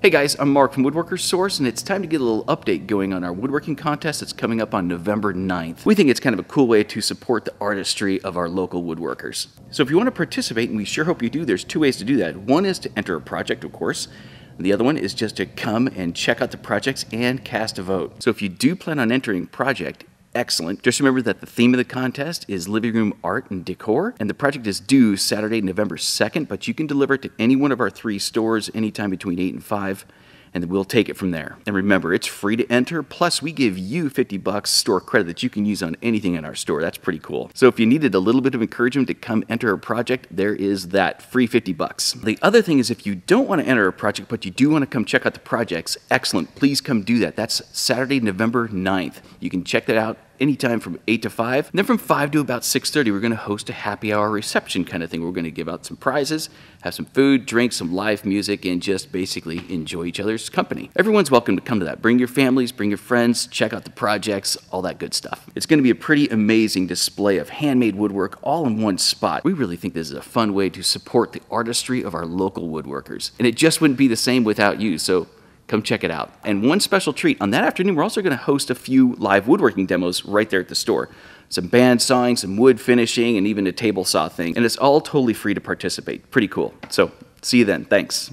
Hey guys, I'm Mark from Woodworkers Source, and it's time to get a little update going on our woodworking contest that's coming up on November 9th. We think it's kind of a cool way to support the artistry of our local woodworkers. So if you want to participate, and we sure hope you do, there's two ways to do that. One is to enter a project, of course. The other one is just to come and check out the projects and cast a vote. So if you do plan on entering a project, excellent. Just remember that the theme of the contest is living room art and decor, and the project is due Saturday, November 2nd, but you can deliver it to any one of our 3 stores anytime between 8 and 5, and then we'll take it from there. And remember, it's free to enter, plus we give you $50 store credit that you can use on anything in our store. That's pretty cool. So if you needed a little bit of encouragement to come enter a project, there is that free $50. The other thing is, if you don't want to enter a project, but you do want to come check out the projects, excellent. Please come do that. That's Saturday, November 9th. You can check that out anytime from 8 to 5. And then from 5 to about 6:30, we're going to host a happy hour reception kind of thing. We're going to give out some prizes, have some food, drinks, some live music, and just basically enjoy each other's company. Everyone's welcome to come to that. Bring your families, bring your friends, check out the projects, all that good stuff. It's going to be a pretty amazing display of handmade woodwork all in one spot. We really think this is a fun way to support the artistry of our local woodworkers. And it just wouldn't be the same without you. So come check it out. And one special treat, on that afternoon, we're also going to host a few live woodworking demos right there at the store. Some band sawing, some wood finishing, and even a table saw thing. And it's all totally free to participate. Pretty cool. So see you then. Thanks.